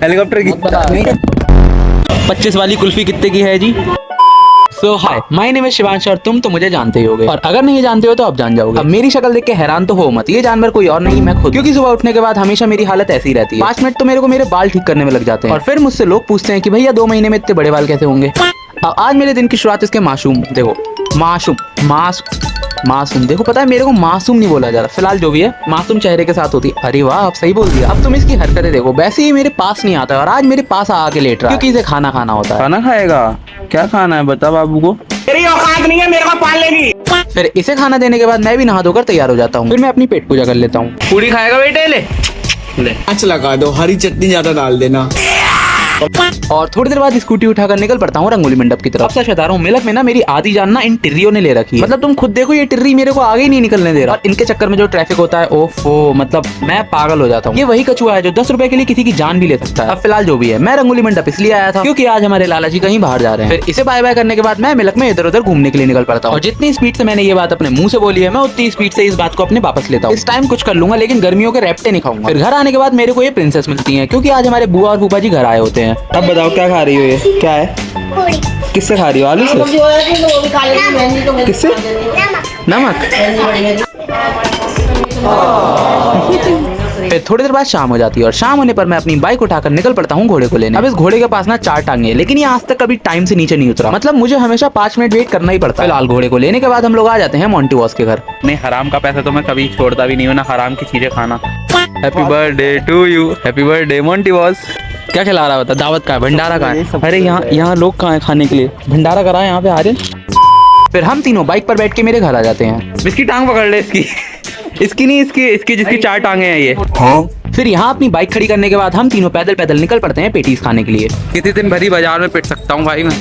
Helicopter की 25 वाली कुल्फी कितने की है जी? सो हाय, माय नेम इज शिवांश और तुम तो मुझे जानते ही होगे, और अगर नहीं जानते हो तो अब जान जाओगे। अब मेरी शक्ल देख के हैरान तो हो मत, ये जानवर कोई और नहीं मैं खुद, क्योंकि सुबह उठने के बाद हमेशा मेरी हालत ऐसी ही रहती है। 5 मिनट तो मेरे को मेरे बाल ठीक करने में लग जाते हैं, और फिर मुझसे लोग पूछते हैं कि भैया 2 महीने में इतने बड़े बाल कैसे होंगे। आज मेरे दिन की शुरुआत इसके मासूम देखो, पता है मेरे को मासूम नहीं बोला जा रहा, फिलहाल जो भी है मासूम चेहरे के साथ होती है। अरे वाह, आप सही बोल दिया। अब तुम इसकी हरकतें देखो, वैसे ही मेरे पास नहीं आता और आज मेरे पास आके लेट रहा है, क्योंकि इसे खाना खाना होता है। खाना खाएगा? क्या खाना है बता बाबू को। तेरी औकात नहीं है मेरे को पाल लेगी। फिर इसे खाना देने के बाद मैं भी नहा धोकर तैयार हो जाता हूँ, फिर मैं अपनी पेट पूजा कर लेता हूँ। पूरी खाएगा बेटे? ले अच्छा लगा दो, हरी चटनी ज्यादा डाल देना। और थोड़ी देर बाद स्कूटी उठाकर निकल पड़ता हूँ रंगोली मंडप की तरफ। सच बता रहा हूँ, मिलक में ना मेरी आधी जान ना इन टिर्रियों ने ले रखी है। मतलब तुम खुद देखो, ये टिर्री मेरे को आगे ही नहीं निकलने दे रहा, और इनके चक्कर में जो ट्रैफिक होता है, ओफो, मतलब मैं पागल हो जाता हूँ। ये वही कछुआ है जो 10 रुपए के लिए किसी की जान भी ले सकता है। अब फिलहाल जो भी है, मैं रंगोली मंडप इसलिए आया था क्योंकि आज हमारे लाला जी कहीं बाहर जा रहे हैं। फिर इसे बाय बाय करने के बाद मैं मिलक में इधर उधर घूमने के लिए निकल पड़ता हूँ, और जितनी स्पीड से मैंने ये बात अपने मुंह से बोली है, मैं उतनी स्पीड से इस बात को अपने वापस लेता हूँ। इस टाइम कुछ कर लूंगा, लेकिन गर्मियों के रैप्टे नहीं खाऊंगा। फिर घर आने के बाद मेरे को ये प्रिंसेस मिलती है, क्योंकि आज हमारे बुआ और फूफा जी घर आए होते हैं। अब बताओ क्या खा रही हो? ये क्या है? किससे खा रही हो? आलू से? किससे? नमक। फिर थोड़ी देर बाद शाम हो जाती है, और शाम होने पर मैं अपनी बाइक उठाकर निकल पड़ता हूँ घोड़े को लेने। अब इस घोड़े के पास ना 4 टांगे हैं, लेकिन ये आज तक कभी टाइम से नीचे नहीं उतरा। मतलब मुझे हमेशा 5 मिनट वेट करना ही पड़ता है। फिलहाल घोड़े को लेने के बाद हम लोग आ जाते हैं मोंटी बॉस के घर। नहीं, हराम का पैसा तो मैं कभी छोड़ता भी नहीं हूँ ना, हराम की चीजें खाना। Happy birthday to you, happy birthday Monty boss. क्या खिला रहा बता? दावत का है? भंडारा का है? अरे यहाँ लोग कहाँ हैं खाने के लिए? भंडारा करा है यहाँ पे आर्यन। फिर हम तीनों बाइक पर बैठ के मेरे घर आ जाते हैं। इसकी टांग पकड़ ले, इसकी नहीं, इसकी जिसकी 4 टांगे हैं ये। फिर यहाँ अपनी बाइक खड़ी करने के बाद हम तीनों पैदल पैदल निकल पड़ते हैं पेटीज खाने के लिए। कितने दिन भरी बाजार में पिट सकता हूँ भाई मैं,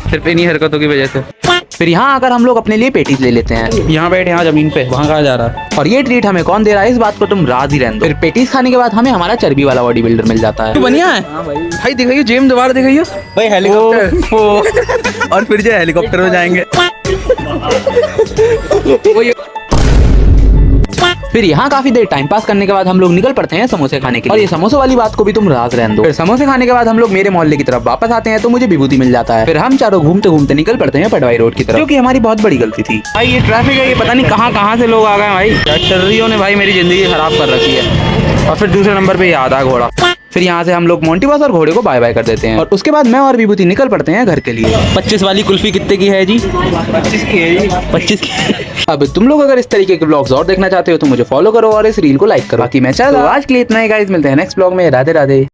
सिर्फ इन्हीं हरकतों की वजह से। फिर यहाँ आकर हम लोग अपने लिए पेटीज ले लेते हैं। यहाँ बैठ, यहाँ जमीन पे, वहाँ कहाँ जा रहा है? और ये ट्रीट हमें कौन दे रहा है, इस बात को तुम राज ही रहने दो। फिर पेटीज खाने के बाद हमें हमारा चर्बी वाला बॉडी बिल्डर मिल जाता है। तू बढ़िया है भाई, दिखाइए जेम, दोबारा दिखाइए भाई हेलीकॉप्टर। और फिर जो हेलीकॉप्टर में जाएंगे। फिर यहाँ काफी देर टाइम पास करने के बाद हम लोग निकल पड़ते हैं समोसे खाने के लिए। और ये समोसों वाली बात को भी तुम राज रहने दो। फिर समोसे खाने के बाद हम लोग मेरे मोहल्ले की तरफ वापस आते हैं, तो मुझे विभूति मिल जाता है। फिर हम चारों घूमते घूमते निकल पड़ते हैं पटवाई रोड की तरफ, जो कि हमारी बहुत बड़ी गलती थी। भाई ये ट्रैफिक है, ये पता नहीं कहाँ से लोग आ गए भाई। टर्रियों ने भाई मेरी जिंदगी खराब कर रखी है। और फिर दूसरे नंबर पे ये आधा घोड़ा। फिर यहाँ से हम लोग मोंटी बॉस और घोड़े को बाय बाय कर देते हैं, और उसके बाद मैं और विभूति निकल पड़ते हैं घर के लिए। 25 वाली कुल्फी कितने की है जी? 25 की है जी। 25 की। अब तुम लोग अगर इस तरीके के ब्लॉग्स और देखना चाहते हो तो मुझे फॉलो करो और इस रील को लाइक करो। बाकी मैं चलो आज के लिए इतना ही गाइस, मिलते हैं नेक्स्ट ब्लॉग में। राधे राधे।